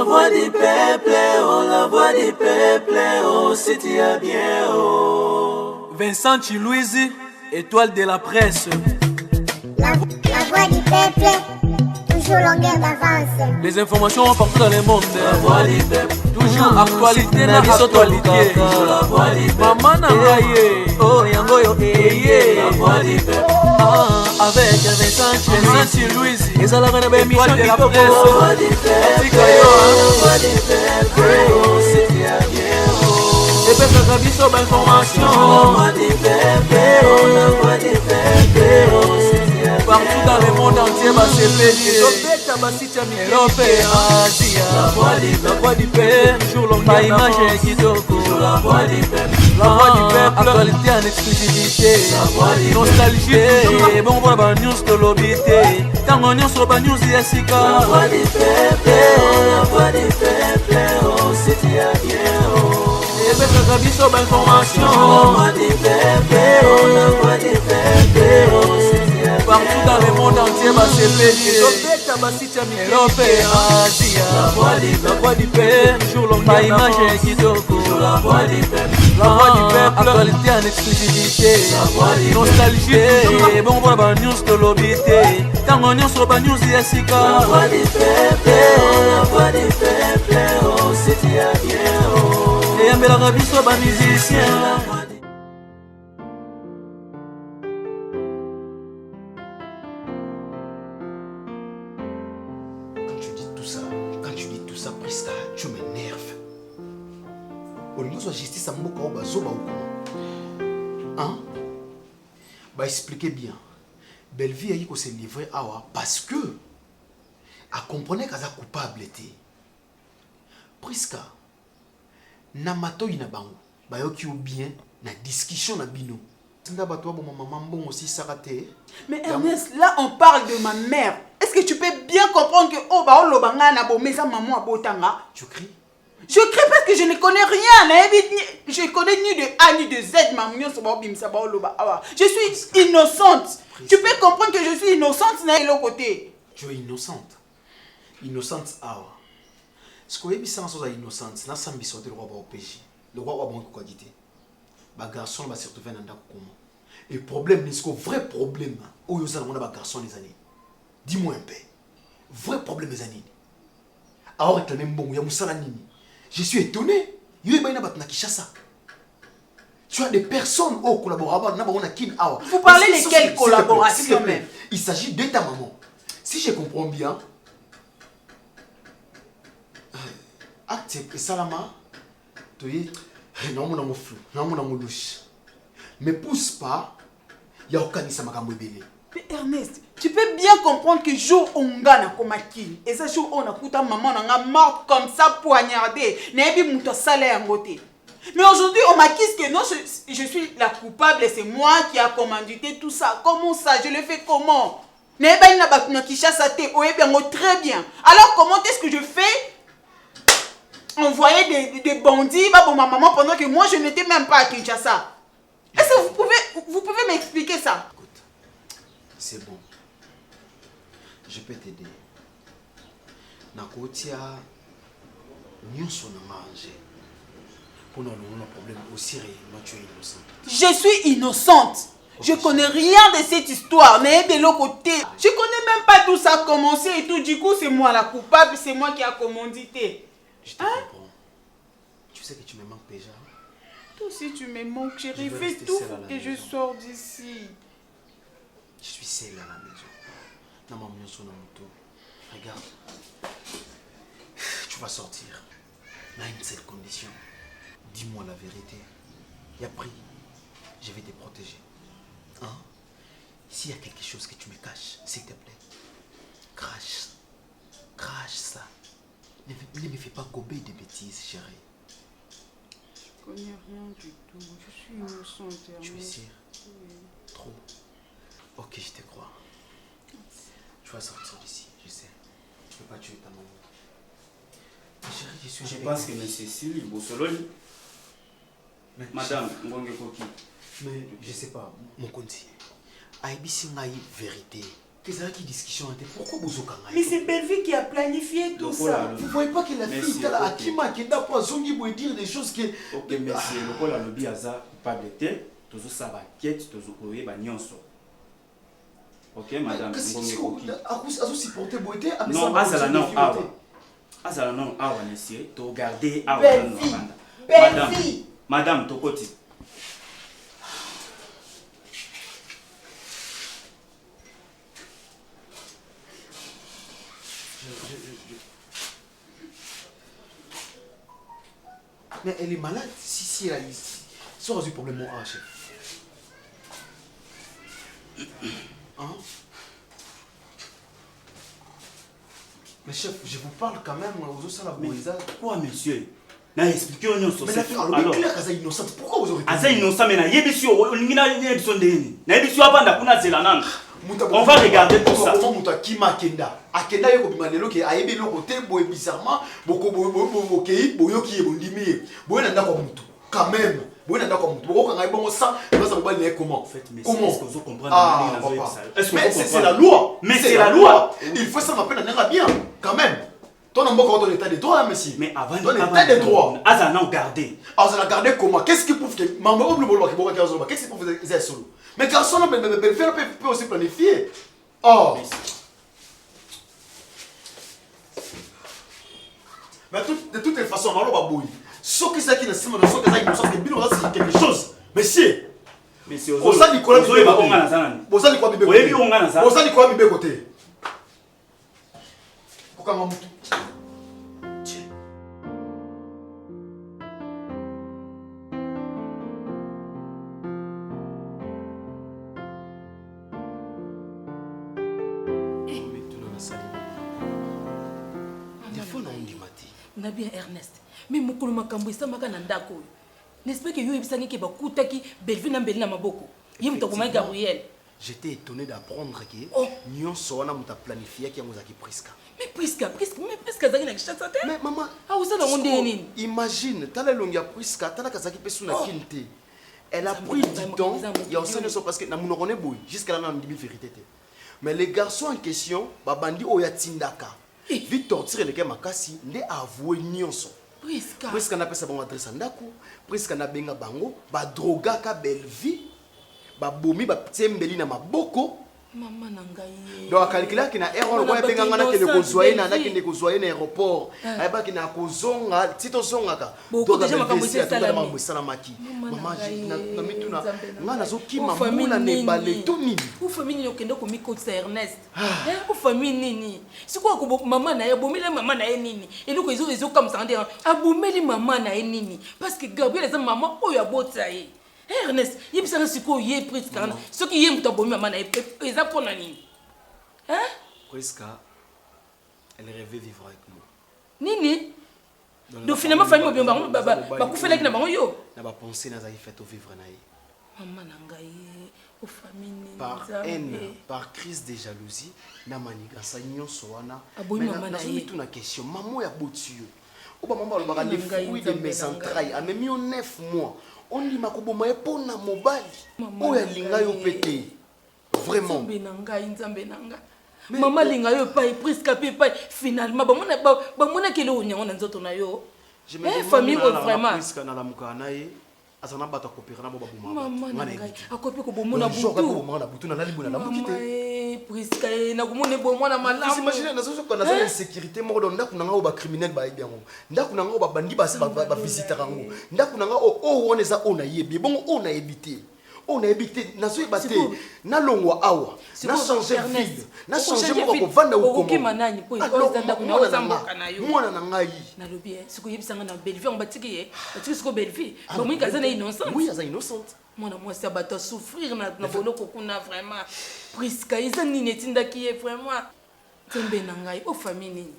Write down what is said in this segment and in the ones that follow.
voix du peuple, oh, la voix du peuple, oh, si tu as bien, oh. Vincent Chilouise, étoile de la presse. La voix du peuple, toujours longueur d'avance. Les informations partout dans le monde. La voix du peuple, toujours actualité na actualité. La voix du peuple, maman na ngaye. Oh, yango yo, la voix du peuple. Avec Vincent Chilouise, ils ont la même émission de la presse. La voix du peuple, la voix du peuple, oh, si tu as bien, oh. Et puis ça vie sur information. La voix du peuple, oh, la voix du peuple, oh, si tu as bien, partout dans le monde entier, bah c'est péché. Europe et Asie. La voix du peuple, toujours longue image et kitoko. la voix du peuple, La voix du peuple, actualité en exclusivité. Nostalgie, bon pour la news de l'obité. Tant on news sur la news yasika. la voix du peuple, oh, la voix du peuple, oh, si tu as bien, oh. Et puis ça vie sur information. La voix du peuple, oh, la voix du peuple, oh, si tu as bien, partout dans le monde entier, bah c'est péché. Europe et Asie. la voix du peuple, toujours longue image et kitoko. la voix du peuple, La voix du peuple, actualité en exclusivité. Nostalgie, bon pour la news de l'obité. Tant on news sur la news yasika. la voix du peuple, oh, la voix du peuple, oh, si tu as bien, oh. Et un bel arabe sur la musicien. Priska, tu m'énerves. Au niveau de la justice, hein? Bah, expliquez bien. Belleville a dit que c'est livré parce que elle comprenait qu'elle est coupable. Priska, Namato ina bango, bah yoki ou bien na discussion na bino. Mais Ernest, là on parle de ma mère. Est-ce que tu peux bien comprendre que oh bah on lobanga na bo mesa maman abotanga? Tu cries? Je crie parce que je ne connais rien. Je connais ni de A ni de Z. Je suis innocente. Tu peux comprendre que je suis innocente de l'autre côté. Tu es innocente. Innocente awa. Ce que je sens est innocente. Na sambi sortir le roi au péché. Le roi va bon quoi dire. Ba garçon va se retrouver dans comment. Et problème, c'est que vrai problème. Où vous allez ba garçon les années. Dis-moi un peu. Vrai problème les années. Alors réclamer bon ya musala nini. Je suis étonné. Tu as des personnes au collaborateur. Vous parlez de quelle collaboration même? Il s'agit de ta maman. Si je comprends bien, acte et salama, tu es non mon flou, non mon louche. Mais pousse pas, il y a aucun isamakambo belé. Mais Ernest, tu peux bien comprendre que jour on gagne comme qui et ce jour on a coûté maman on a mort comme ça poignardé n'ayez pas mon salaire en côté. Mais aujourd'hui on m'accuse que non je suis la coupable et c'est moi qui a commandité tout ça. Comment ça? Je le fais comment? N'ayez pas une bakuna qui chasse à thé. Très bien. Alors comment est-ce que je fais? Envoyer des bandits pour ma maman pendant que moi je n'étais même pas à Kinshasa. Est-ce que vous pouvez m'expliquer ça? C'est bon. Je peux t'aider. Nakotia, nous sommes mangés. Pour nous, on a un problème aussi réellement, tu es innocente. Je suis innocente. Je connais rien de cette histoire, mais de l'autre côté, je connais même pas d'où ça a commencé et tout. Du coup, c'est moi la coupable, c'est moi qui a commandité. Je te comprends. Tu sais que tu me manques déjà. Toi aussi, tu me manques, chérie. Fais tout pour que je sorte d'ici. Je suis seule à la maison. Regarde. Tu vas sortir. Mais à une seule condition. Dis-moi la vérité. Et après, je vais te protéger. Hein? S'il y a quelque chose que tu me caches, s'il te plaît, crache. Crache ça. Ne me fais pas gober de bêtises, chérie. Je connais rien du tout. Je suis innocente. Tu es sûre? Oui. Trop. Ok, je te crois. Tu vas sortir d'ici, je sais. Tu ne peux pas tuer ta maman. Chérie, je pense que M. Cécile Bossoloni, Madame Ngonge Koki. Mais je ne sais pas, mon conti. Aïbi Singaï, vérité. Qu'est-ce qui discussion? Pourquoi vous avez Mais c'est Belleville qui a planifié tout ça. Vous voyez pas que la fille est là, Akima, qui n'a pas zongi pour dire des choses qui. Ok, mais c'est le rôle à lobby Aza, coupable était, toujours ça va quête, toujours courir, bah nyonso. Ok, madame. Non, Azala non, awa. Azala non, awa, monsieur, to garder awa. Belleville. Madame, to côté. Mais elle est malade. Si elle a ici. Ça a du problème, mon chef. Hein? Mais chef, je vous parle quand même aux autres salles. Mais quoi, monsieur? Na expliqué on mais la fille, alors clair qu'elle est innocente. Pourquoi vous aurez Aza innocent, mais na yebisi o lingina yebisi ndeni. Na yebisi abanda kuna zela nana. On va regarder tout ça. Comment muta kima akenda? Akenda yeko bimandelo ke ayebe loko te boye bizarrement boko boke boyoki ebondimi. Boye na ndako mutu. Quand même. Boye na ndako mutu. Boko ngai bongo ça, ça va bali comment? En fait, mais comment? Est-ce que vous comprenez? Mais c'est la loi. Mais c'est la loi. Il faut ça m'appelle un bien quand même. Ton nom est état de droit, monsieur. Mais avant l'état de droit. Aza non gardé. Aza gardé comment? Qu'est-ce qui prouve que maman qu'est-ce qui prouve que c'est solo? Mais garçon peut aussi planifier. Oh. Mais de toutes les façons, on va bouillir. Sauf que c'est qui ne sait pas, sauf que ça innocent que bilo c'est quelque chose. Monsieur. Monsieur Oza Nicolas Bibé. Oza Nicolas Bibé. Oyebi onga na ça. Oza Nicolas Bibé côté. Comment mutu? Na bien Ernest, mais mokolo makambo esamaka na ndako oyo. N'est-ce pas que yo ebisani ke bakutaki Belleville na mbeli na maboko. Ye mutokoma Gabriel. J'étais étonné d'apprendre que nyonso wana muta planifié ki ngozaki Priska. Mais Priska zaki na kishasa te. Mais maman, ah usala ngonde nini? Imagine, tala longia Priska, tala kazaki pesu na kinte. Elle a pris du temps, il y a aussi parce que na munokone boy, jusqu'à là na ndimi vérité te. Mais les garçons en question, babandi oya tindaka. Victor tire le makasi nde avoué nyonso. Priska na pesa bon adresse ndako, Priska na benga bango, ba droga ka Belleville, ba bomi ba tsembeli na maboko. Maman nangaye. Donc calculer que na erreur wa benga ngana ke ko zoyer na ke ne ko zoyer na aéroport. Ay ba ki na ko zonga, tito zonga ka. Donc déjà makambo salamaki. Maman na mituna ngana zo kima mula ne bale to nini. Ou famille ni okendo ko mikotsa Ernest. Ou famille nini. Siko ko maman na ye bomile maman na ye nini. Eloko ezo comme ça ndé abomeli maman na ye nini parce que Gabriel eza maman oyo abotsa ye. Ernest, il y a des gens qui sont presque. Ceux qui aiment ta bonne maman, ils apprennent à nini. Hein? Priska, elle rêvait vivre avec moi. Nini? Donc finalement, famille m'a bien bah couper avec la maman yo. Na ba penser na zaï fait au vivre naï. Maman nangaye, au famille. Par haine, par crise de jalousie, na maniga sa nyonso wana. Aboyi maman na ye. Tout na question, maman ya botu yo. Oba maman ba les fruits de mes entrailles, a même 9 mois. On dit ma koboma epona mobali oya linga yo pété vraiment nzambe nanga mama linga yo pa Priska pa finalement ba mona kele onya na nzoto na yo famille vraiment Priska na la mukana ye azana bata kopera na boba boma mama nanga akopi ko bomona butu na libuna na bukite Priska na komone bomona malamu imagine na zo ko na za insécurité mo do ndaku nanga o ba criminel ba ebiango ndaku nanga o ba bandi ba visiteur ngo ndaku nanga o wona za ona yebi bongo ona ebité na zo ebate na longwa awa na changer ville na changer mo ko vanda u komo manani po oza ndaku na oza mboka na yo mwana na ngai na lobi siko yebisanga na Belleville on batiki siko Belleville ba mwinga zana innocent oui aza innocente mwana mwasi abato souffrir na boloko kuna vraiment Priska iza nini etindaki ye vraiment tembe na ngai o famille nini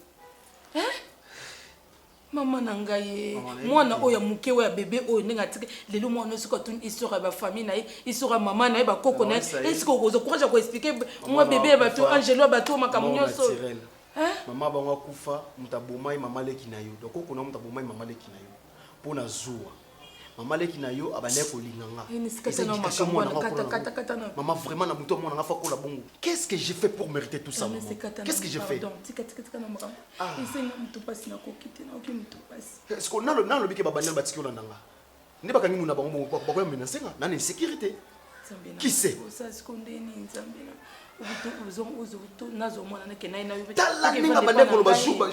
maman nangaye mwana oya muke oya bébé oyo ndinga tiki lelo mwana siko tuni histoire ba famille na ye histoire maman na ye ba koko na ye siko kozo courage ko expliquer moi bébé ba to Angelo ba to makamu nyonso maman ba kufa mutaboma maman leki na yo donc koko na mutaboma maman leki na yo pona zuwa Maman leki na yo abane ko linganga. Kata. Maman vraiment na muto mona fa ko la bongo. Qu'est-ce que j'ai fait pour mériter tout ça? Qu'est-ce que j'ai fait? Est-ce qu'on a le bike babanya batiki on ndanga? Ndi bakangi muna bango bako menacenga na insécurité. Qui c'est?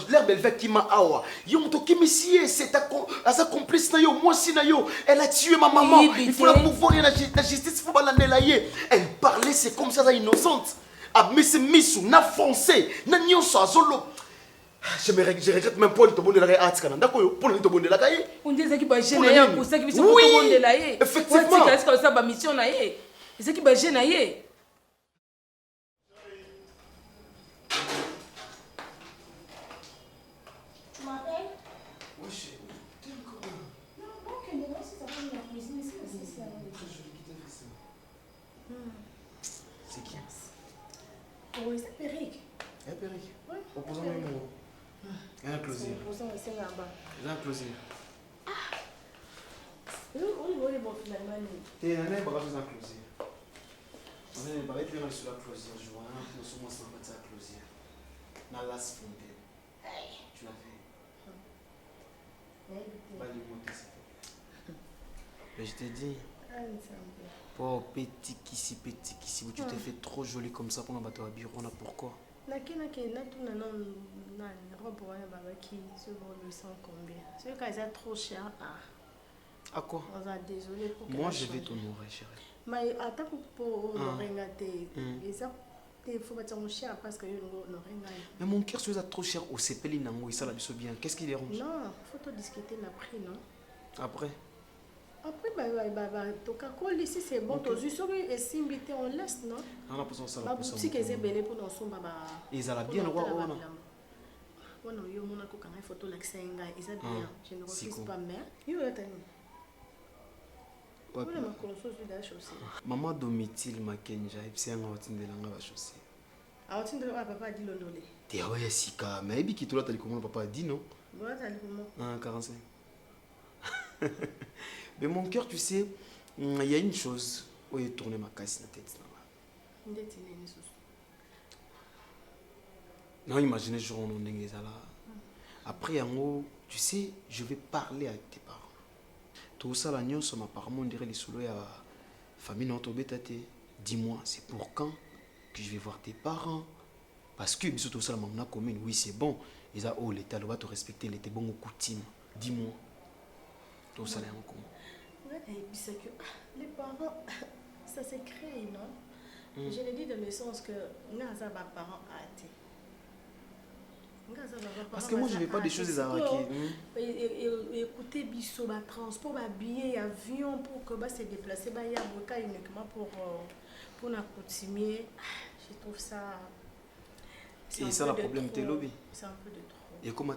L'herbe elle fait qui m'a awa. C'est ta complice na yo, moi si na yo. Elle a tué ma maman. Il faut la pouvoir la justice, il faut la nelayer. Elle parlait, c'est comme ça, innocente. Ah mais c'est misu, na foncé, na nyonso azolo. Je regrette même pas de te bonner la art canada pour ne te bonner la cahier. On disait qu'il va gêner pour ça qui veut se la effectivement. Est-ce que ça va mission na yé? C'est qui va gêner. C'est qui? Oui, c'est Péric. Péric. Oui. Opposons-nous un mot. Un closier. Un closier. Ah. On est bon finalement. T'es un mec, on va faire un closier. On va être sur la closier. Je vois un peu sur mon sang, c'est un closier. Dans la fontaine. Tu l'as fait. Va lui monter ça. Mais je t'ai dit. Oh, petit kissi, tu t'es fait trop joli comme ça pour un bateau à bureau, on a pourquoi? Non, robe qui se vaut 800 combien? C'est quand ils sont trop chers. À quoi? Désolé pour moi je vais t'honorer, chérie. Mais attends pour honorer, il faut mettre mon cher parce que mais mon cœur c'est trop cher au CPL nango, ça la bien. Qu'est-ce qui dérange? Non, il faut discuter la prix, non? Après? Après, ici c'est bon. Et si on laisse, non? La boutique est belle pour nous sommes. Ils ont bien le roi. On a eu une photo de je ne refuse pas, mais. Maman Domitil Makenja, c'est un outil de la chaussée. Ah, tu ne vas pas dire l'ondolé. T'es à Sika, mais il dit que tu l'as dit comment papa a dit non? Voilà, t'as dit comment? 45. Mais mon cœur, tu sais, il y a une chose où il tourne ma casse dans la tête. Non, imaginez je rentre dans après, en haut, tu sais, je vais parler avec tes parents. Tout ça, la nuit, apparemment, on dirait les sous à famille non dis-moi, c'est pour quand que je vais voir tes parents? Parce que, tout ça, la commune, oui, c'est bon. Ils ont l'État, doit te respecter, les bons coutumes. Dis-moi. Tout ça, en commun. Et puis c'est que les parents, ça s'est créé, non? Je l'ai dit dans le sens que nous avons des parents hâtés. Parce que moi je ne vais pas des choses à écouter biso, transport, billet, avion pour que se déplacer, il y a uniquement pour la coutumier. Je trouve ça. Et ça le problème de lobby. C'est un peu de trop. Et comment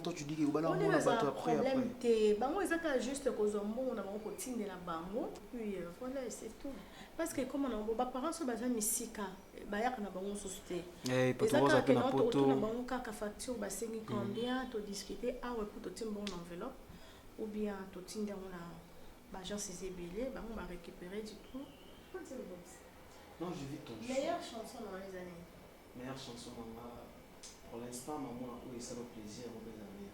toi tu dis que vous allez on a un problème bango ezaka juste kozombo on a continué la bango puis voilà c'est tout parce que comme on a parents so baza misika bayaka na bango société eh patron za pena poto na bango kaka facture basengi combien to discuter pour to timba en enveloppe ou bien to tinda on a l'agence Zébélé bango va récupérer du tout. Non, je vis ton meilleure chanson dans les années. Meilleure chanson maman. Pour l'instant, maman a eu ça le plaisir aux belles amies.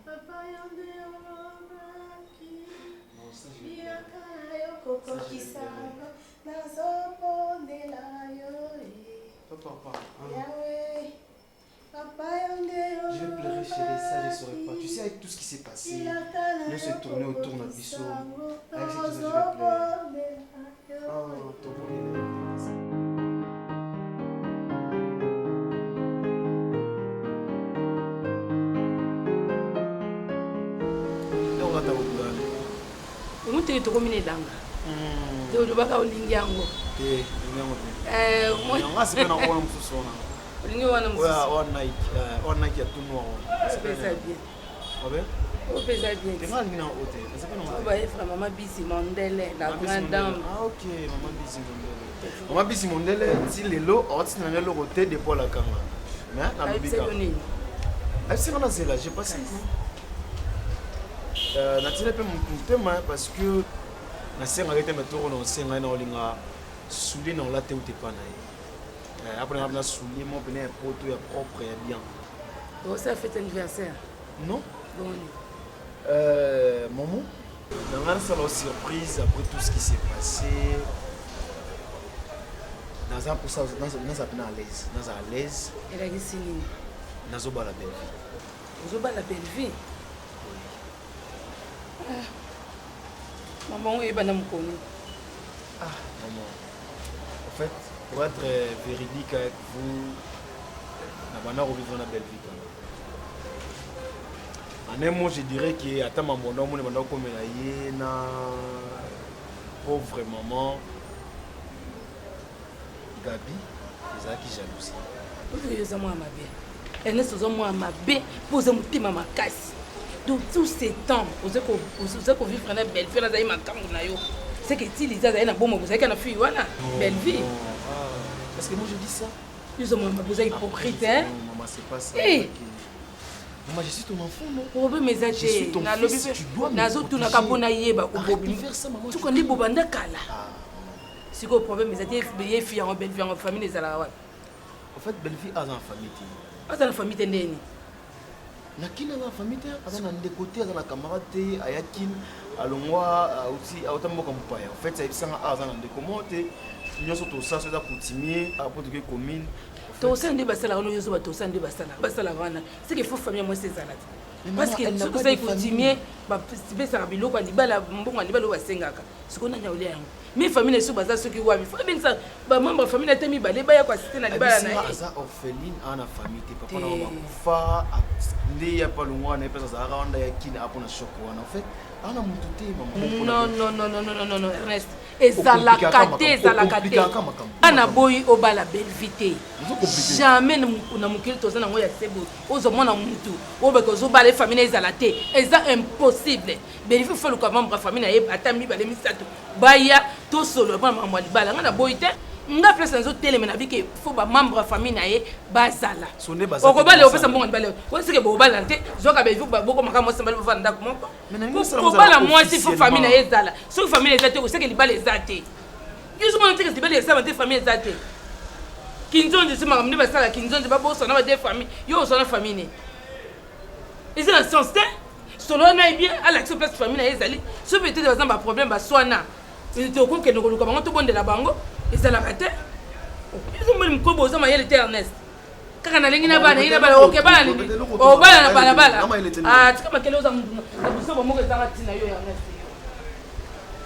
Papa yande olobaki. Non, ça je vais Papa. Je vais pleurer chérie, ça je ne saurais pas. Tu sais avec tout ce qui s'est passé, nous se tourner autour de Bissot. Avec cette chose je vais pleurer. Oh, ton bonheur. Umutiri tokomine danga. Ndio ubaka ulingi yango. Ngasipe na kuona msusona. Ulingi wana msusona. On Nike ya tunwa. C'est ça bien. Obe? Obe ça bien. Tenga ngina hotel. Ça fait non. Oba efra maman Bisi Mondele, la grande dame. Ah OK, maman Bisi Mondele. Maman Bisi Mondele ti lelo oti na ngelo hotel de Paul Akanga. Mais na bibika. Ai c'est on a zela, j'ai passé. natina mpe motema parce que nasengaki te metoko na osengai na olinga soulier na ola te ute epa na ye apres nga mpena soulier mo pene ya poto ya propre ya bien. Ça fait anniversaire. Non. Bon. Maman, dans la salle surprise après tout ce qui s'est passé. Dans un pour ça, nous sommes à l'aise. Nous sommes à l'aise. Elle a dit signé. Nous sommes à la belle vie. Nous sommes à la belle vie. Maman, oui, madame Koné. Ah, maman. En fait, pour être véridique avec vous, nous avons vécu une belle vie. En un mot, je dirais que à ta maman, on a comme une pauvre maman, Gabi, c'est ça qui jalousie. Vous êtes moi ma belle. Elle est moi ma belle. Vous êtes mon petit maman casse. Donc tous ces temps, vous êtes vivre une belle vie. Là, ma caméra c'est que si les gens ont bon, vous avez qu'une fille, voilà, belle vie. Parce que moi je dis ça. Ils ont vous êtes hypocrite, hein? Non, maman, c'est pas ça. Moi, je suis ton enfant, non? Je suis ton fils, tu dois me protéger. Tu connais Bobanda Kala. Si le problème est que les filles en belle vie en famille, les Alaouais. En fait, belle vie a une famille. A une famille tendée. Nakina na famille te azana ndekote azana camarade ayakin alongwa aussi autambo kampaya. En fait, ça ibisanga azana ndekomote nyoso to ça c'est coutumier après que commune. To sende basala ono yoso ba to sende basala wana. C'est que faut famille moi c'est salade. Parce que ce que ça coutumier ba pesa biloko ani bala mbongo ani bala basengaka. Ce qu'on a nyaule yango. Mais famille ne sont pas ceux qui wabi. Famille ça ba membre famille na temi balé ba ya kwa cité na libala na. Aza orpheline ana famille te papa na bakufa ndi ya palungwa na pesa za rwanda ya kina hapo na shoko wana. En fait, ana mutu te maman. Non Ernest. Ezalakate. Ana boyi obala belle vite. Jamais na mukili toza na ngo ya sebo. Ozo mona mutu. Obeko zo bala famille ezalate. Eza impossible. Belle vite faut le comment membre famille na yeba atami balé misato. Baya to solo ba maman libala ngana boyi te. Nga place nzo télé mena bike faut ba membre famille na ye bazala. Oko bale opesa mbongo libala. Ko sike bo bala te. Zoka be vuba boko makamo sembala bo vanda ko moko. Ko bala moi si faut famille na ye zala. So famille ezate ko sike libala ezate. Yusu mona teke libala ezama te famille ezate. Kinzonde se makamne basala kinzonde ba bosa na ba de famille. Yo so na famille ne. Is un sens te. Solo na bien à l'action place famille na ye zali. So peut-être bazan ba problème ba soana. Il te okon ke no ko bango to bonde la bango. Ezalaka te. Ils ont même kobo za mayele te Ernest. Kaka na lengi na bana ina bala oke bala ni. O bala na bala. Ah, tika makele oza mundu. Na buso ba moko ezanga tina yo Ernest.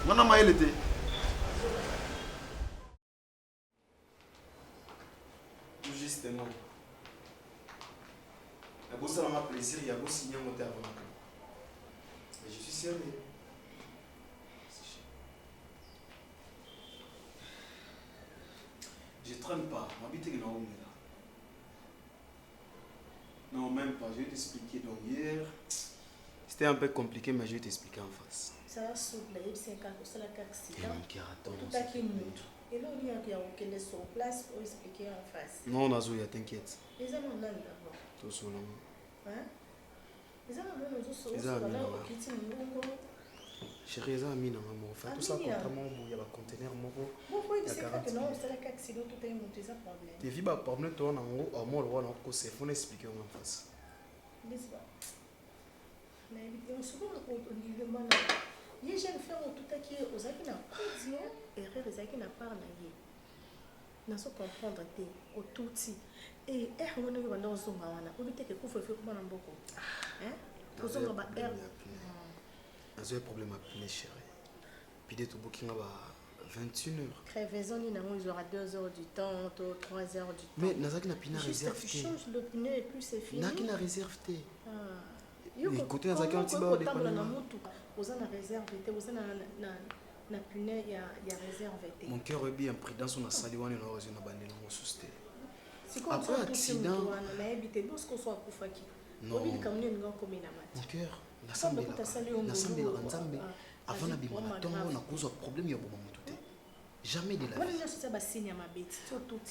Ngana mayele te. Tout justement. La bosse a ma plaisir, il y a beau signer mon terme. Mais je suis sérieux. Je traîne pas, m'habite que non. Non, même pas, je vais t'expliquer. Donc hier, c'était un peu compliqué, mais je vais t'expliquer en face. Ça va souffler, c'est un accident. Et mon cœur attend. Tout à qui minute. Et là, il y a quelqu'un sur place pour expliquer en face. Non, Nazoya, t'inquiète. Les hommes là d'abord. Tout seul. Hein? Les hommes là, nous sommes là au kit. Chérie, ça a mis dans mon fait. Tout ça, contrairement il y a un conteneur. Pourquoi il sait que non, c'est un accident, tout est monté, ça problème. Tes vies, problème, toi, en gros, à moi, le roi, il faut expliquer en face. Mais on se voit au niveau de les jeunes femmes tout à qui aux amis n'a pas dit erreur les amis n'a pas naïe n'a pas comprendre té au tout si et on ne va dans son mawana ou bien que faut faire comme un beaucoup hein pour ça on va erreur un problème à punir chérie puis des tout booking à 21h crevaison ils aura 2 heures du temps 3 heures du temps mais nazaki na pina réserve tu changes le pneu et puis c'est fini n'a qui na réserve té côté nazaki un petit peu de aux en réserve aux na pune ya réserve mon cœur est bien pris dans son asali wana na ozo na bande na mosuste après accident na habité parce qu'on soit kufaki obi kamni ngo komi na mati mon cœur na sambe la nzambe avant na bima tongo na cause problème ya boma mututé jamais de la vie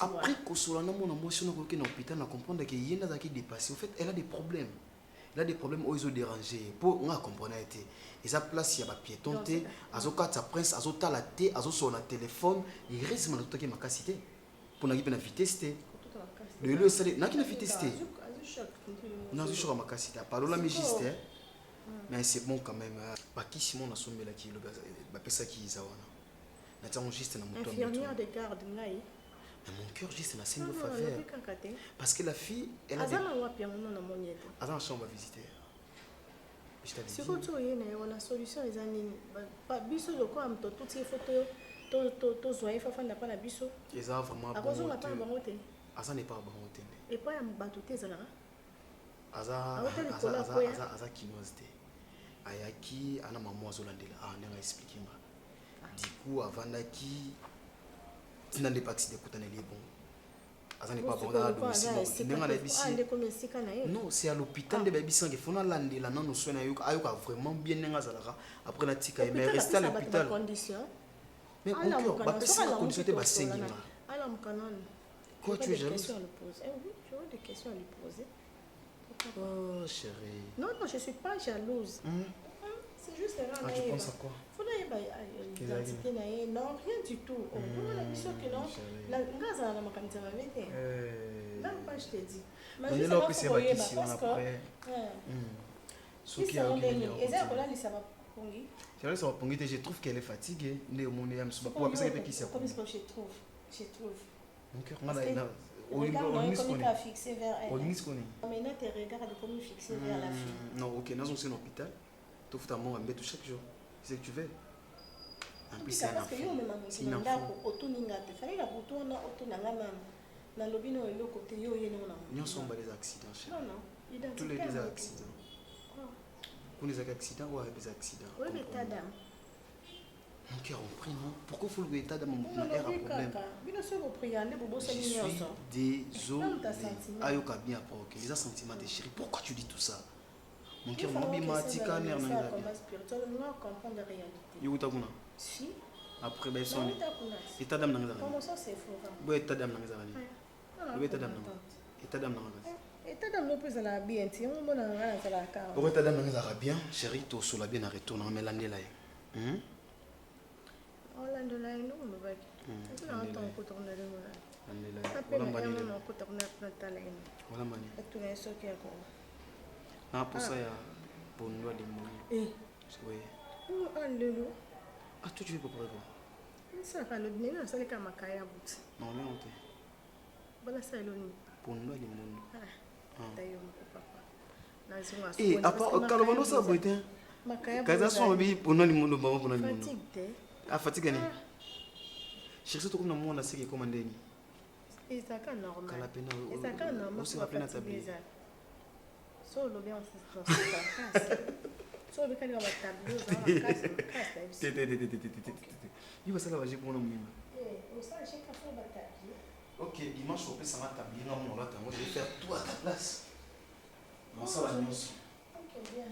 après kosola na mona motion ko ke na hôpital na comprendre que yenda zaki dépasser en fait elle a des problèmes il a des problèmes où ils ont dérangé. Pour on comprendre été. Ils a place il y a piéton té, azoka ta prince, azota la té, azo sur un téléphone, il reste mal tout qui ma capacité. Pour n'a pas vitesse té. Le lieu ça n'a qu'une vitesse té. Non, je suis ma capacité. Parole la juste. Mais c'est bon quand même. Bah qui Simon a sommé là qui le bah pesa qui zawana. N'attends juste na moto. Infirmière de garde ngai. Mais mon cœur juste na signe de faveur. Parce que la fille elle a azana wapi yango na moniete. Azana chambre visiter. Je t'avais dit. Siko to yene on a solution les années. Ba biso loko am to tout ces photos to zoye fa fa na pas na biso. Ils ont vraiment bon. Akozo na pas bon hotel. Azana n'est pas bon hotel. Et pas ya bato te zala. Aza kinoise te ayaki ana mama azolandela ndenge expliqué nga du coup avandaki tina nde pa accident ekutana elie bon aza ne pas bon dans la domicile ndenge anayebisi non c'est à l'hôpital nde bayebisange fona alandela nano soin ayoka vraiment bien ndenge azalaka après natika ye mais rester à l'hôpital mais mon cœur bapesi na condition te basengi nga quoi tu es jalouse? Tu as des questions à lui poser. Oh chérie. Non, je ne suis pas jalouse. C'est juste ah, tu penses à quoi? Faut l'identité, non, rien du tout. On a vision que non. La gaz à la macanité va venir. Même pas, je te dis. Mais je sais pas si c'est ma question après. Ce qui est en ligne. Et ça, ça va pongi. Je trouve qu'elle est fatiguée. Comment je trouve? Je trouve. Mon cœur, regarde comme il a fixé vers elle. Maintenant, tes regards de comme il fixé vers la fille. Non, ok, nous sommes en hôpital. Tu fais ta mort en bête chaque jour. C'est ce que tu veux. En plus, c'est un enfant. C'est un enfant. Nous sommes des accidents. Non, non. Tous les deux accidents. Pour les accidents ou des accidents? Oui, mais ta dame. Mon cœur en prie, non? Pourquoi il faut le état de mon air à problème? Je suis désolé. Ayoka bien après, ok. Les sentiments de chérie. Pourquoi tu dis tout ça? Mon cœur m'a mis matika nerf dans la vie. Youtaguna. Si. Après, ben son. État d'âme dans la vie. Comment ça c'est faux? Oui, état d'âme dans la vie. Oui, état d'âme dans la vie. État d'âme dans la vie. État d'âme non plus à la bien. Si on va dans la carte. Pourquoi état d'âme dans la vie bien? Chérie, tu sur la bien à retourner mais l'année là. Oh là là, nous on va. Tu as entendu qu'on tourne le monde. Voilà mani. Tu es sûr qu'il y a quoi? Ah pour ça il y a pour nous des mots. Eh. Oui. Oh allelo. Ah toi tu veux pas pour quoi? Ça va le dîner ça les kamakaya bout. Non mais on te. Voilà ça le ni. Pour nous des mots. Ah. D'ailleurs mon papa. Eh à part Kalobano ça boité. Makaya. Kaza son bi pour nous des mots baba pour nous des mots. Fatigue. Ah fatigue ni. Cherche tout comme dans monde c'est qui commandé ni. Et ça quand normal. Kala pena. Et ça quand normal. On se rappelle na table. Solo bien on se passe. Solo quand on va tableau ça va casse. Il va ça là j'ai pour nous même. Eh, au ça j'ai qu'à faire bataille. OK, dimanche on peut s'en table non là je vais faire tout à ta place. On ça va nous. OK, bien.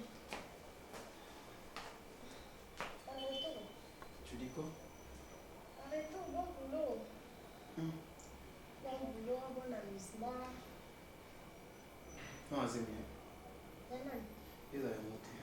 Arrêtons. Tu dis quoi? Arrêtons, bon boulot. Bon boulot, bon amusement. Non, c'est bien. Vraiment. Il va monter.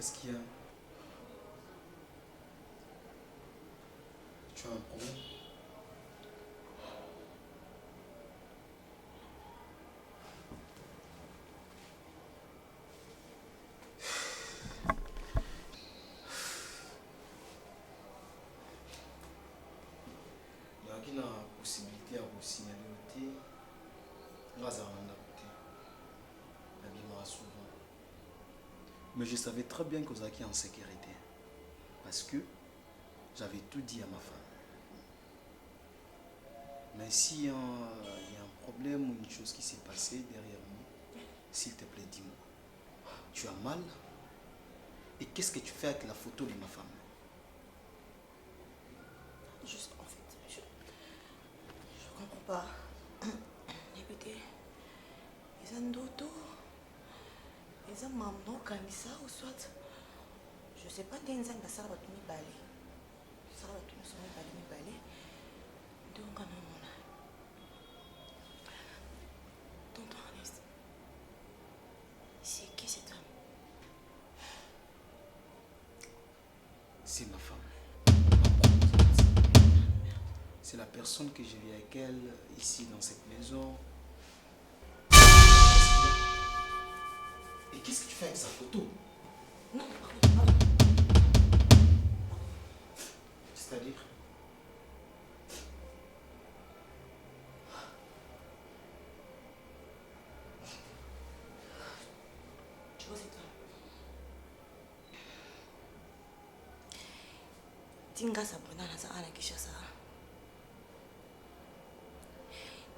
Qu'est-ce qu'il y a? Tu as un problème? Il y a une possibilité à vous signaler au thé. Grâce à Rwanda côté. L'habillement souvent. Mais je savais très bien que vous étiez en sécurité. Parce que j'avais tout dit à ma femme. Mais s'il y a un problème ou une chose qui s'est passée derrière nous, s'il te plaît, dis-moi. Tu as mal? Et qu'est-ce que tu fais avec la photo de ma femme? Juste, en fait, je comprends pas. Écoutez, ils ont d'auto, ils ont maman comme ça ou soit, je sais pas, des gens qui savent tout me baler, ça va tout me baler, donc on a tonton Ernest, c'est qui cette femme? C'est ma femme. C'est la personne que je vis avec elle ici dans cette maison. Et qu'est-ce que tu fais avec sa photo? Non, pardon. C'est-à-dire? Tu vois cette femme? Tinga Sabrina naza ana Kishasa.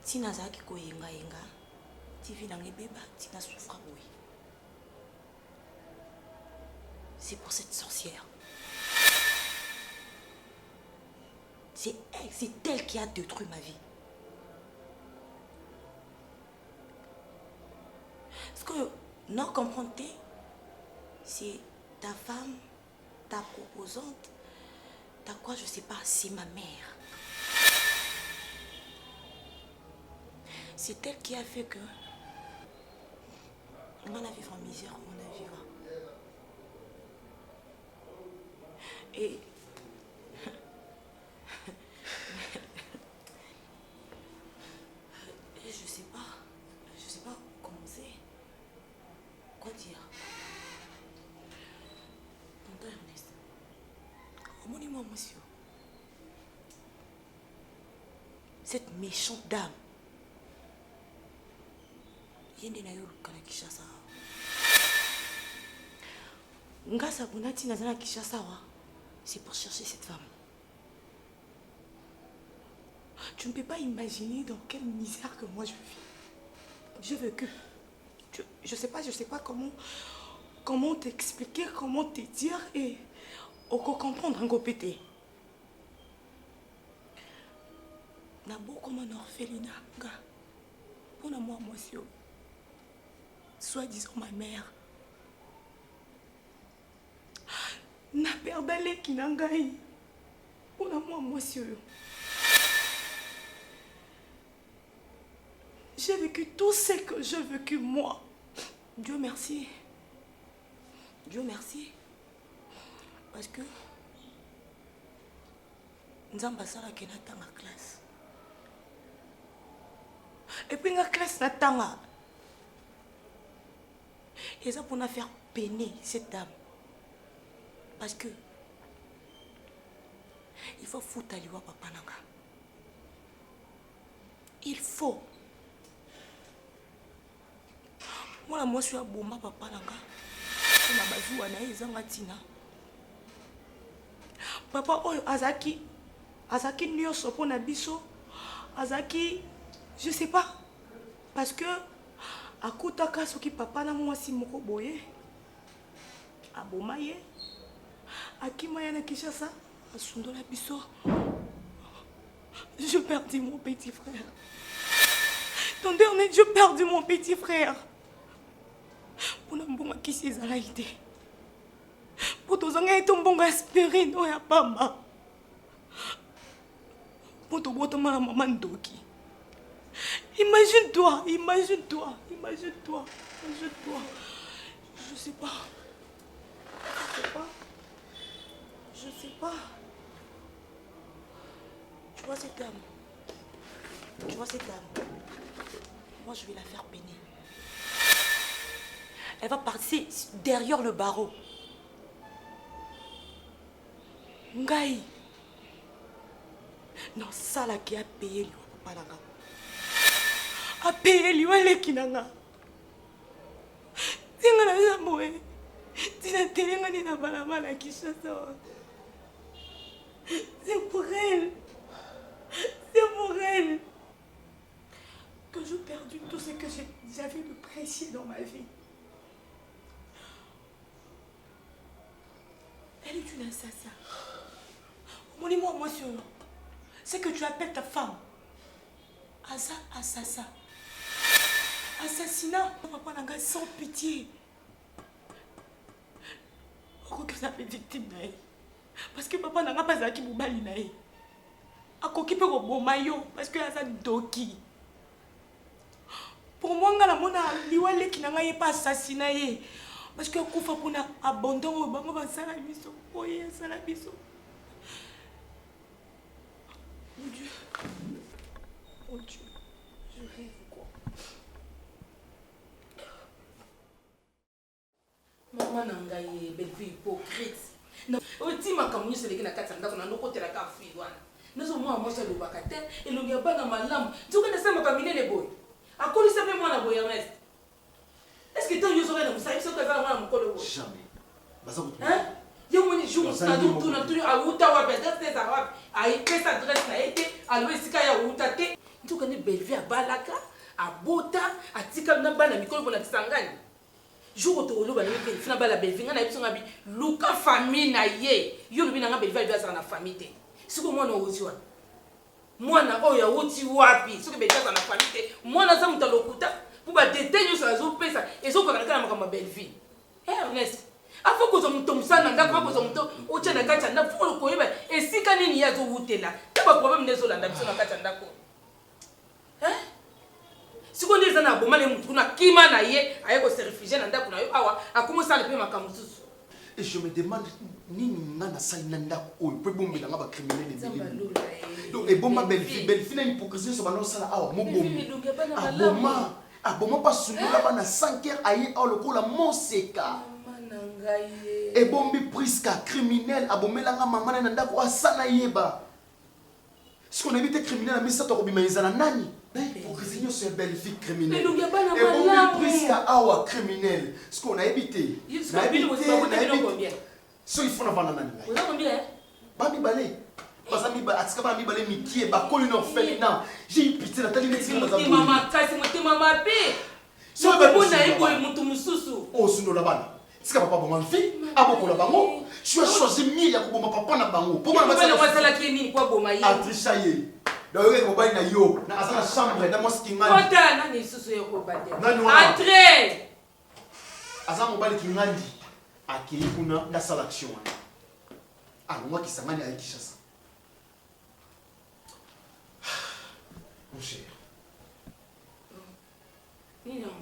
Tina zaki koyenga yenga. TV na ngebeba tina souffra boy. C'est pour cette sorcière. C'est elle qui a détruit ma vie. Ce que non comprendre, c'est ta femme, ta proposante, ta quoi, je sais pas, c'est ma mère. C'est elle qui a fait que on a vécu en misère, on a vécu. Et je sais pas comment c'est. Quoi dire? Tonton Ernest, remonez-moi, monsieur. Cette méchante dame. Yende na yo kana Kishasa. Ngasa bonati na zana Kishasa wa. C'est pour chercher cette femme. Tu ne peux pas imaginer dans quelle misère que moi je vis. Je veux que... Je sais pas comment t'expliquer, comment te dire et... Au comprendre un copété. D'abord comme un orphelinat. Pour moi, monsieur. Soi-disant ma mère. Na perdale qui n'engaille. Pour moi, monsieur. J'ai vécu tout ce que j'ai vécu moi. Dieu merci. Dieu merci. Parce que nous avons passé la classe. Et puis la classe n'a et ça pour nous faire peiner cette dame. Parce que il faut foutre à lui papa nanga. Il faut. Moi je suis à bomba papa nanga. On a bazou na ezanga tina. Papa oyo azaki nyoso pona biso. Azaki je sais pas parce que akutaka soki papa na mwasi moko boye aboma ye akima ya na Kishasa asundola biso. Je perdis mon petit frère. Ton dernier, je perdis mon petit frère. Pour la mbonga kisi ezala ite. Pour tozanga ito mbonga aspirine oya pamba. Pour to botoma na maman ndoki. Imagine-toi. Je sais pas. pas. Je sais pas. Tu vois cette dame? Moi, je vais la faire peiner. Elle va passer derrière le barreau. Ngai. Non, ça là qui a payé lui, papa Nanga. A payé lui, elle est qui Nanga. Tinga na zamboe. Tina telenga ni na balabala Kinshasa. C'est pour elle. C'est pour elle que j'ai perdu tout ce que j'avais de précieux dans ma vie. Elle est une assassin. Mon moi, monsieur, c'est que tu appelles ta femme. Asa assassin. Assassinat. Papa n'a sans pitié. Pourquoi que ça fait victime nae? Parce que papa n'a pas zaki boubali nae. A koki pe ko maillot parce que asa doki. Pour moi ngala mona liwale ki nanga ye pas assassiné parce que kufa pona abandon bango ba sala biso. Oye sala biso. Mon Dieu. Mon Dieu. Je rêve quoi. Maman nanga ye belle fille hypocrite. Non, oti makamu seleki na katanda ko na nokotela ka fille wana. Nazo moi ça le bakate et le gaba na malamu. Tu connais ça ma famille les boy. A quoi ça fait moi na boy Ernest? Est-ce que tant yo sera dans ça, il se que ça moi mon colo. Jamais. Baza ko. Hein? Yo moni jour na tout a uta wa peut-être c'est ça wa. A ipesa adresse na été, a lo esika ya uta te. Tu connais belle vie à Balaka, à Bota, à tika na bana mikolo bona tsangani. Jour to lo bana pe fina bala belle vie na biso ngabi luka famille na ye. Yo lubi na nga belle vie va na famille te. Siko mwana oziwa. Mwana oya uti wapi? Siko belle vie na famille te. Mwana za mutalokuta pour ba détail yo sa zo pesa ezo ko kana makamba belle vie. Ernest. Afo ko zo mutomsana ndako ko zo muto ocha na kacha na folo ko yeba esika nini ya zo wutela. Taba problème nezo landa biso na kacha ndako. Siko ndeza na bomale mutu na kima na ye ayeko se réfugier na ndako na yo awa akomosa le pe makamususu. Et je me demande nini ngana sali na ndako oyo pe bombela nga ba criminel ebele. Donc et bon ma belle fille na hypocrisie so bano sala awa mo bom. Aboma pas sunula bana 5 heures aye au lokola monseka. Et bombi priska criminel abomela nga mama na ndako asana yeba. Ce qu'on évite criminel mais ça to kobima ezala nani? Hypocrisie yo c'est belle fille criminelle. Et bombi priska awa criminel. Ce qu'on a évité. Na évité. So il faut na vana nani. Vous avez combien? Bami balé. Parce que atika ba mi balé mikie ba koli no felina. J'ai eu pitié na tali médecine na zabu. Mama kasi moté mama pe. So ba bona iko mutu mususu. Oh suno la bana. Sika papa bon fille, aboko la bango. Je suis choisi mi ya ko papa na bango. Pour moi ba na sala ki ni kwa boma yi. Atrisha ye. Donc ko ba na yo. Na asala chambre na moski ngani. Kota na ni susu yo ko bande. Entre. Asa mo bali ki ngandi. Akiri kuna na sala action. Ah moi qui samani avec Kinshasa. Mon cher. Non.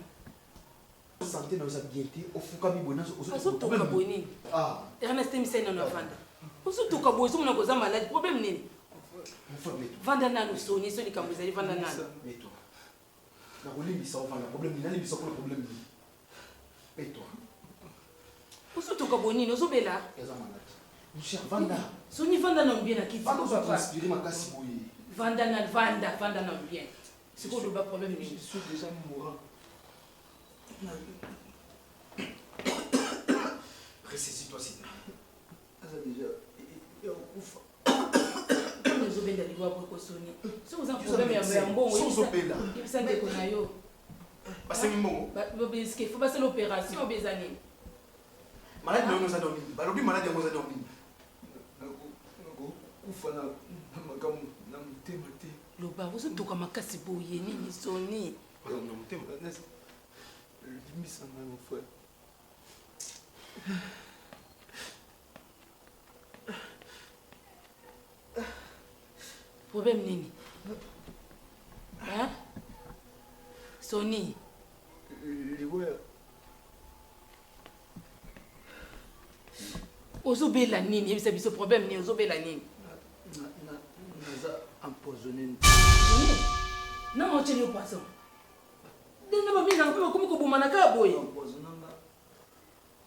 Santé dans sa bienté au fuka mi bona au toka boni. Ah. Ernest Misena na vanda. Oso toka bozo mona koza malade problème nini? Vanda nanu soni soni kamuzali vanda nanu. Mais toi. Na rolimi sa vanda problème ni na libi sa problème ni. Mais toi. Oso toka boni oso bela. Eza malade. Mon cher Vanda. Soni vanda na bien na kiti. Vanda va transpirer makasi boye. Vanda na bien. C'est quoi le problème? Je suis déjà mourant. Ressaisis-toi, s'il te plaît. Déjà, il y a un coup. Nous avons des livoires pour Sony. Si vous avez un problème, il y a un bon. Sans opéra. Il faut que vous ayez. C'est un bon. Il faut passer l'opération. Malade, nous avons dormi. Balobi malade, nous avons dormi. Le bar, vous êtes comme un casse-bou, Yéni, Sony. Problème nini? Hein? Sony. ozobela nini yebisa biso problème ni ozobela nini naza empoisonné na oteli poisson ndenge babingaka mpe bakomi kobomana kaka boye empoisonnanga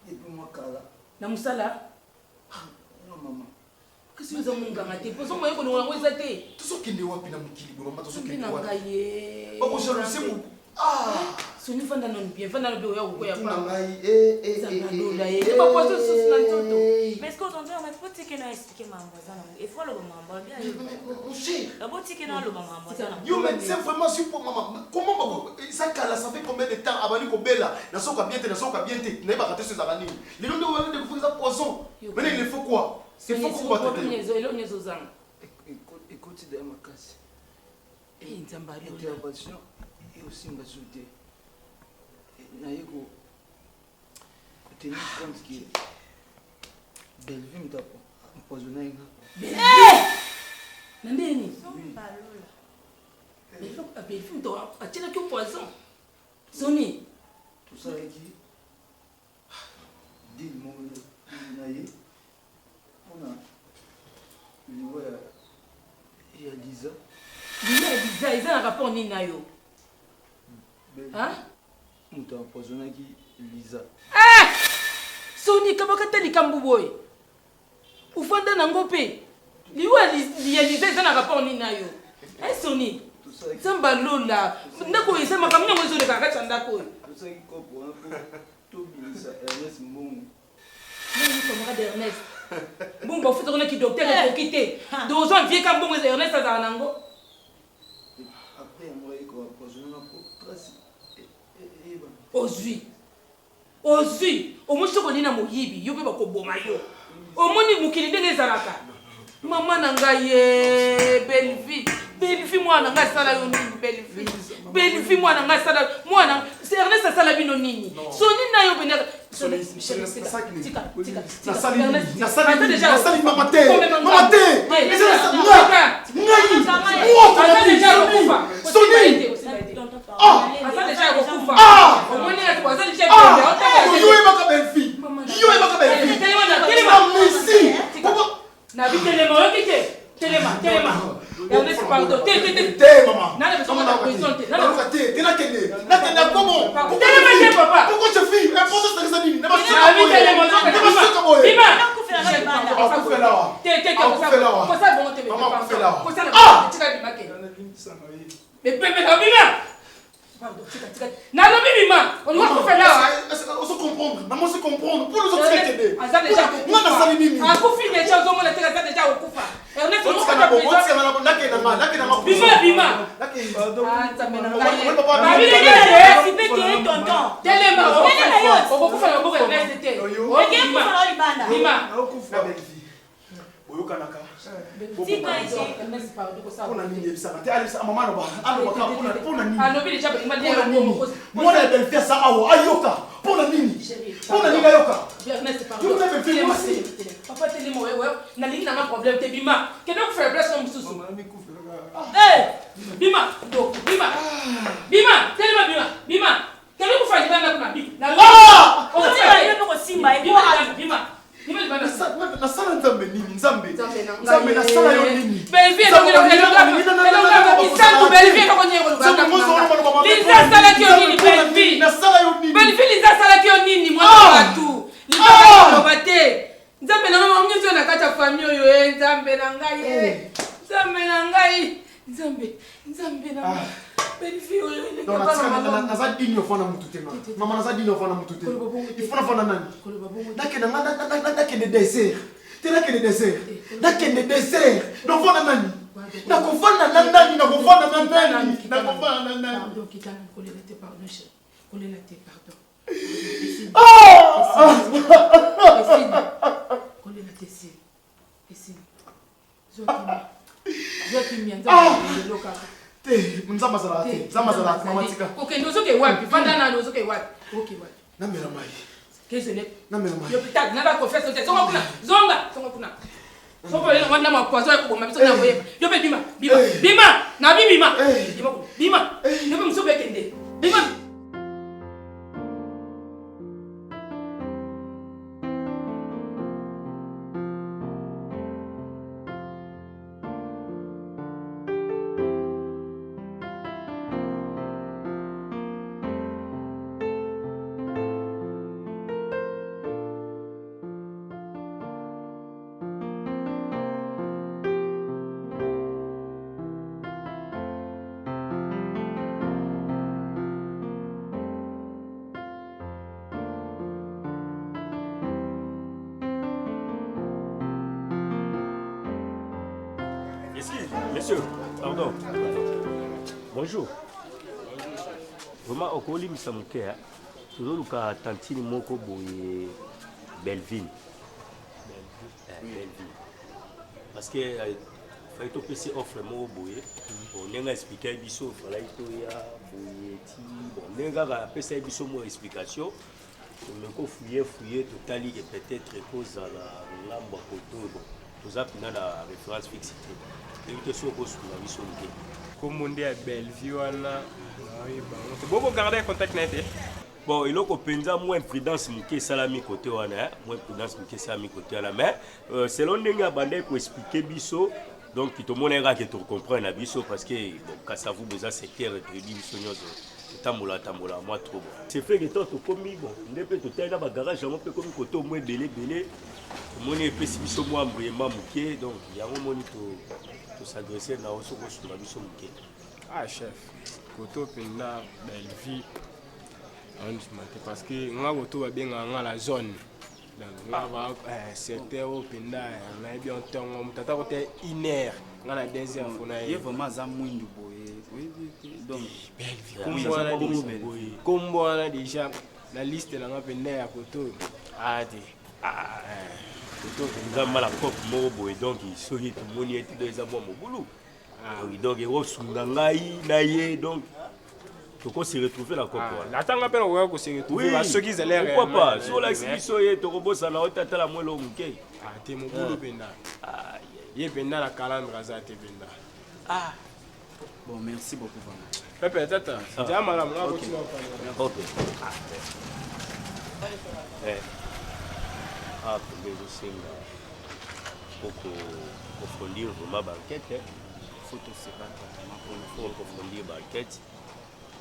epi mwa kala na mosala non mama kasi oza monganga te poso moye kolongo yango eza te tozokende wapi na mokili boye mama tozokende na wapi ngai ye bakojaluse mo soni fanda nano bien fanda nano oya kokoya na ngai zambalola ye pas poisson susu na nzoto Mais est-ce qu'aujourd'hui, on m'a dit que nous expliquer ma voisine. Il faut le moment. mon cher La boutique est dans le moment. yo médecin vraiment sur pour maman comment ça kala ça fait combien de temps avant ko bela na soka bien te na ba rater ces années les gens doivent découvrir ça poisson maintenant il faut quoi c'est faut quoi écoute de makasi intervention et aussi mbazute na yeko tenir compte que Belleville mtapo empoisonné na ndeni Belleville to atilaki poisson soni tosalaki dil mo na ye mpona liwa ya liza liza eza na rapport nini na yo moto empoisonnaki liza soni kabaka te likambo boye ufanda nango mpe liwa ya liza eza na rapport nini na yo soni nzamba lola ndako eza makambo yango ezoleka kati ya ndako oyo tosalaki kopo wana mpo tobilisa ernest mbongo camarade Ernest mbongo bafutakaki docteur ekoki te donc ozoanvieka mbongo eza Ernest azala nango après yango ayeko empoisonnanga mpo trace eyeba ozwi omoni soko nini na moyibi yo mpe bakoboma yo omoni mokili ndenge ezalaka mama na ngai ye Belleville mwana ngai asala yo nini Belleville mwana ngai asala mwana Ernest asala bino nini soni na yo benaka Ernest, pardon. Pourquoi tu fais on doit faire là. On se comprendre. On se comprendre. Pour nous autres, c'est aider. On a ça les mimi. A couper les choses au moins la terre déjà au coupa. Ernest, on va pas Bima. Excuse, monsieur, pardon. Bonjour. Vraiment, au colis, nous sommes toujours le tantine moko boye Belleville. Belleville. Parce que il faut que offre mo boye. On a expliqué biso, fallait que ya boye ti. Bon, nenga va passer biso mo explication. On a fouiller total et peut-être cause à la lamba photo. Nous avons la référence fixée. Et nous sommes sur la mission. Comme on dit à Belleville, c'est bon garder contact net. Bon, il y a moins prudence que salami côté wana, moins prudence que salami côté wana. Mais selon nenga bandé pour expliquer biso, donc tout le monde est que tu comprends la biso parce que bon, quand ça vous besoin secteur et puis biso tambola moi trop. C'est fait que toi tu commis bon, ne peut tout dans ba garage, on peut comme côté au moins belé. Mon est petit biso moi vraiment muké, donc il y a un moment to s'adresser na oso ko sur la biso muké. Ah chef, côté penda Belleville. Parce que moi, je suis bien dans la zone. Donc, secteur au Penda, on a bien un temps, on a une heure, on a 2 heures. Il y a vraiment un monde comme on a déjà la liste de la Penda à côté. Nous avons la COP Mobo, donc il sourit tout le monde est dans les abois Moboulou. Donc, il y a un donc. Pourquoi se retrouver la COP? Attends, on va se retrouver. Ceux qui allaient. Pourquoi pas? Sur la exhibition, il y a un robot, ça n'a pas été la moelle au Mouké. Ah, t'es mon boulot, Penda. Il y a Penda la calandre, ça, t'es Penda. Ah. Bon, merci beaucoup. Pepe, tata. Tiens, madame, là, ok. Ah, pour les aussi, beaucoup approfondir vraiment banquette. Photo, c'est pas pour approfondir banquette.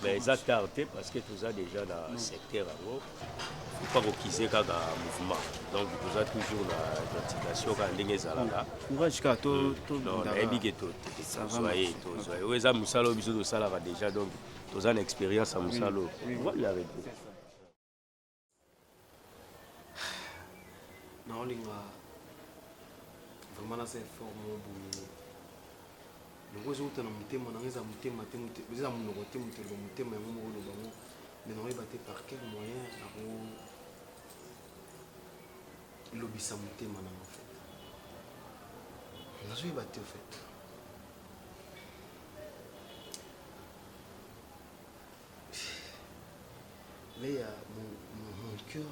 Mais ça tardé parce que tout ça déjà dans le secteur en gros. Il ne faut pas requiser quand un mouvement. Donc tout ça toujours l'identification quand on est là. Courage car tout. Non, on est tout. Soyez. Oui, ça Moussalo bisous de ça là déjà donc tout ça une expérience à Moussalo. Voilà avec vous. Non, vraiment là c'est fort mon boulot. Le rose est dans mon thème, on a des thèmes, des amours, des thèmes, des thèmes, mais on va battre par quel moyen pour l'obéissance mon thème en fait. On a joué battre en fait. Là, il y a mon cœur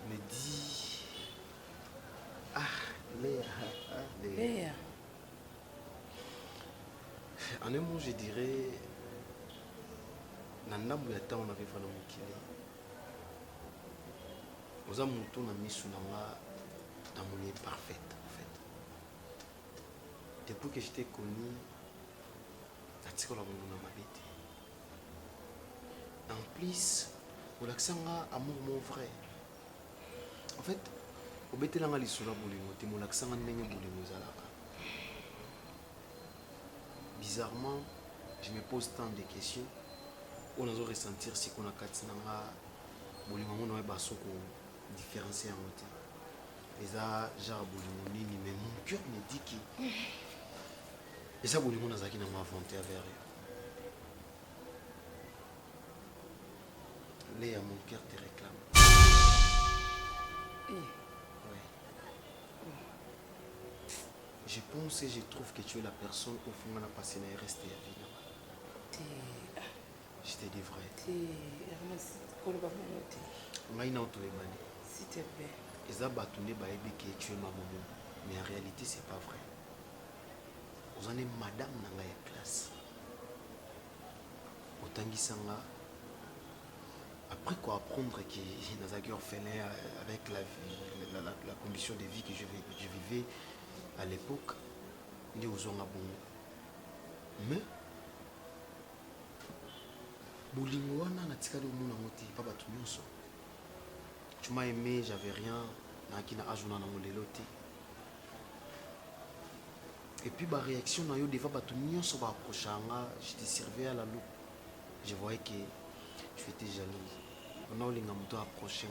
me dit Léa. En un mot, je dirais, dans le temps, on avait vraiment killé. Nous avons mis sous dans mon lit parfaite, en fait. Depuis que j'étais connu, en plus, au l'accent amour mon vrai. En fait, au bételanga li sous la boulot, mon accent en n'est pas bizarrement, je me pose tant de questions. On a ressentir si on a quatre nanga, boulimo on a basso qu'on différencie en côté. Et ça, genre boulimo mais mon cœur me dit que et ça boulimo on a zaki n'a inventé avec eux. Léa, mon cœur te réclame. Je pense et je trouve que tu es la personne au fond de la passé et rester à vie. Je te dis vrai. S'il te plaît. Et ça, que tu es ma maman. Mais en réalité, c'est pas vrai. Vous en êtes madame dans la classe. Autant après quoi apprendre que j'ai orphelin avec la condition de vie que je vivais à l'époque, nous avons bon. Mais tu m'as aimé, j'avais rien, et puis ma réaction, je te servais à la loupe. Je voyais que tu étais jalouse. On a approché.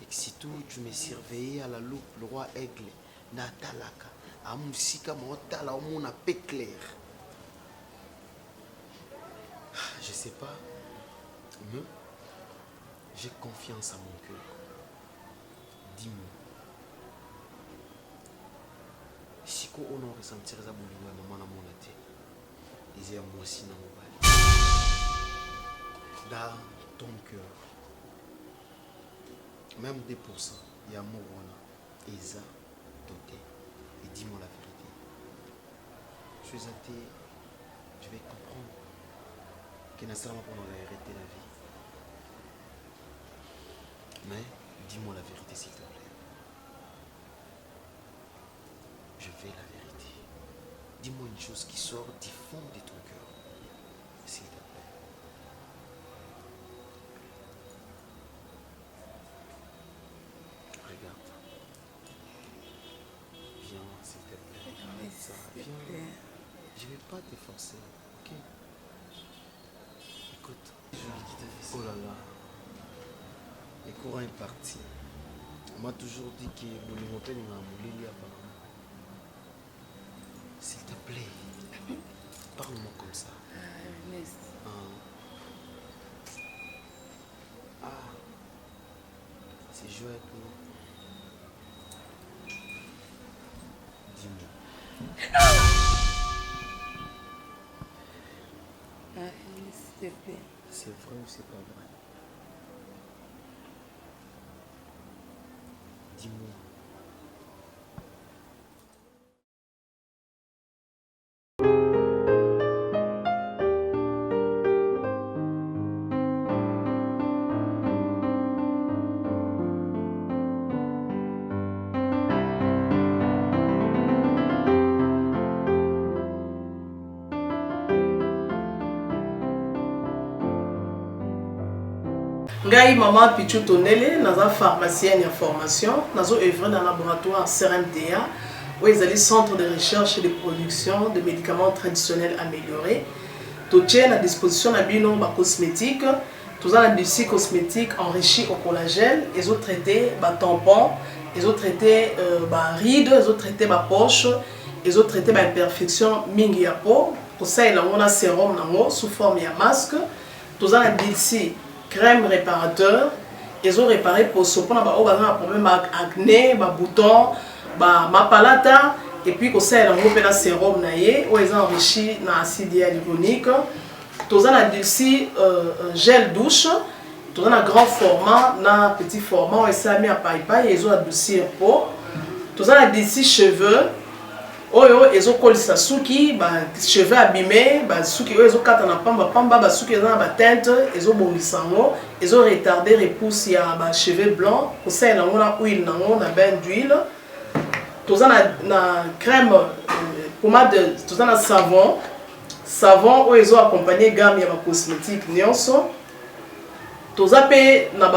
Et que si tout, tu me surveillais à la loupe, le roi aigle, Natalaka, amusika motala au mon paix clair. Je sais pas, mais j'ai confiance à mon cœur. Dis-moi. Si on a ressenti ça boulot maman na mon até. Disait moi aussi na mobile. Dans ton cœur. Même 2%, il y a mon et ça doté. Et dis-moi la vérité. Je suis athée, je vais comprendre qu'il n'y a seulement pour nous arrêter la vie. Mais dis-moi la vérité s'il te plaît. Je veux la vérité. Dis-moi une chose qui sort du fond de ton cœur. S'il te plaît. Regarde. Viens, s'il te plaît. Arrête ça. Viens. Je ne vais pas te forcer. Ok? Écoute, je vais quitter. Oh là là. Le courant est parti. On m'a toujours dit que mon père m'a moulé apparemment. S'il te plaît, parle-moi comme ça. C'est joué pour. Dis-moi. S'il te plaît. C'est vrai ou c'est pas vrai? Dis-moi. Ngai maman Pichu Tonele, naza pharmacienne en formation, nazo œuvre dans le laboratoire CRMTA, où ils allaient centre de recherche et de production de médicaments traditionnels améliorés. Tout est à disposition de bino ba cosmétiques, tout ça des cosmétiques enrichis au collagène, ils ont traité ba tampons, ils ont traité ba rides, ils ont traité ba poche, ils ont traité ba imperfection mingi ya peau, pour ça il a sérum nango sous forme ya masque, tout ça des crème réparateur, ils ont réparé pour ce point un problème acné, bouton, mapalata, et puis qu'on sait un sérum naïe, où ils ont enrichi dans l'acide hyaluronique. Tous on a d'ici gel douche, tous on a grand format, na petit format, et ça mis à paille, ils ont adouci un pot. Tous on a d'ici cheveux. Ils ont collé sa souki, cheveux abîmés, souki ils ont quatre na pamba, souki ils ont teinte, ils ont bongisango, ils ont retardé repousse ya cheveux blancs, pour ça ils ont huile nango na bain d'huile. Tous on a crème pommade, tous on a savon où ils ont accompagné gamme ya cosmétique nyonso. Tous on pe na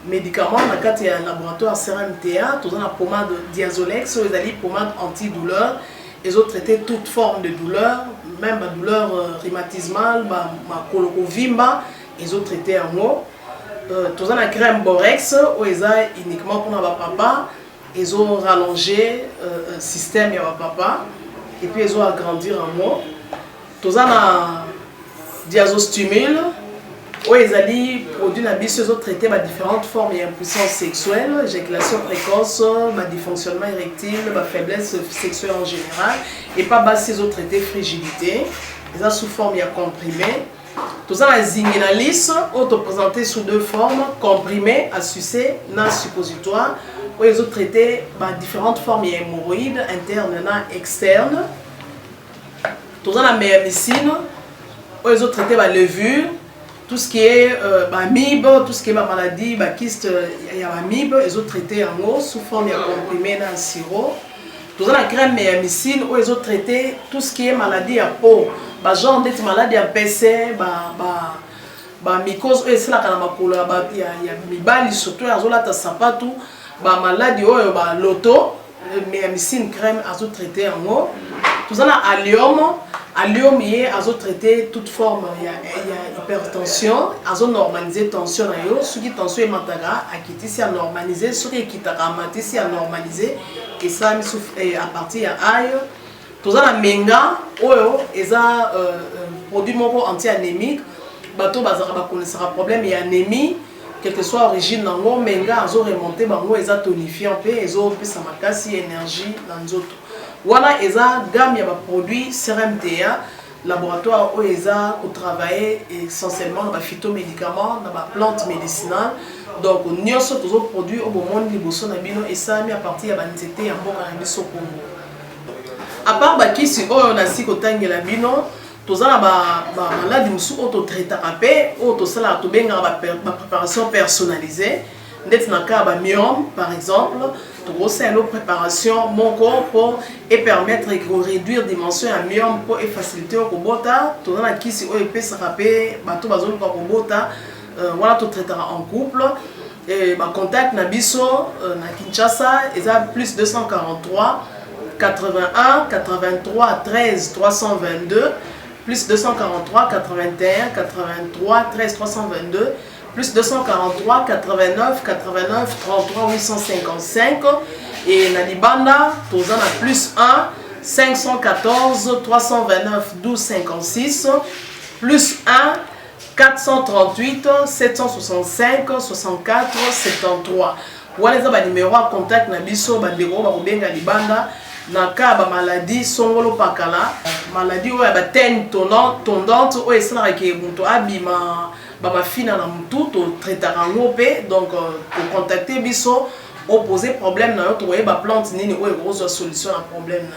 médicaments dans le laboratoire CRMTA, tous on a pommade Diazolex, ils ont pommade antidouleur, ils ont traité toute forme de douleur, même la douleur rhumatismale, ma colorovimba, ils ont traité en haut. Tous on a crème Borex, où ils ont uniquement pour notre papa, ils ont rallongé le système de papa, et puis ils ont agrandi en haut. Tous on a Diazostimule, où ils ont produit ils ont traité différentes formes d'impuissance sexuelle, éjaculation précoce, dysfonctionnement érectile, faiblesse sexuelle en général, et pas ils ont traité frigidité, ils ont sous forme comprimé. Tout ça, la zinginalis, présenté sous deux formes, comprimé à sucer, non suppositoire, où ils ont traité différentes formes d'hémorroïdes internes et externes. Tout ça, la méamycine, où ils ont traité la levure. Tout ce qui est MIB, tout ce qui est maladie, kyste, il y a MIB, ils ont traité en eau sous forme de comprimé dans le sirop. Tout ça, la crème méamycine, où ils ont traité tout ce qui est maladie à peau. Genre des maladies à PC, mycose, c'est là qu'il y a mibali, surtout, il y a tout, maladie, l'auto, méamycine crème, ils ont traité en eau. Tout ça, la allium. Alium a traité toute forme, il y a hypertension, a normalisé tension, ce qui tension est mataga, a quitté si a normalisé, ce qui est ramati si a normalisé, et ça à partir de aïe. Tout ça la menga, oyo, et ça produit anti-anémique, bateau bazara connaissera problème et anémie, quelle que soit l'origine nango, menga azo remonté bango, et ça tonifiant pe, et ça ça makasi énergie dans d'autres. Voilà, ils ont gamme de produits CRMTA, laboratoire où ils ont travaillé essentiellement dans les phytomédicaments, dans les plantes médicinales. Donc, nous avons tous les produits au monde et ça mis à partir de l'anxiété et de Congo. À part qui si on a si côté la bino, tous les maladies qui sont auto-traités, la préparation personnalisée. D'être dans le cas de myome, par exemple, c'est une préparation mon corps pour permettre de réduire la dimension de myome pour faciliter le robota. Tout le monde qui si on peut se rappeler, tout le monde voilà tout traitera en couple. Et contact Nabiso na Kinshasa, ils ont plus 243 81 83 13 322 plus 243 81 83 13 322 plus 243 89 89 33 855 et na Libanda tous en plus 1 514 329 12 56 plus 1 438 765 64 73. Voilà les numéros à contact na biso ba ndeko ba kobenga Libanda na ka ba maladie songolo pakala maladie oya ba tene tondante oyo esalaka ke moto abima ba fina na mutu to traitaka ngo pe donc pour contacter biso opposer problème na yo to ba plante nini oyo ekozwa solution na problème na yo.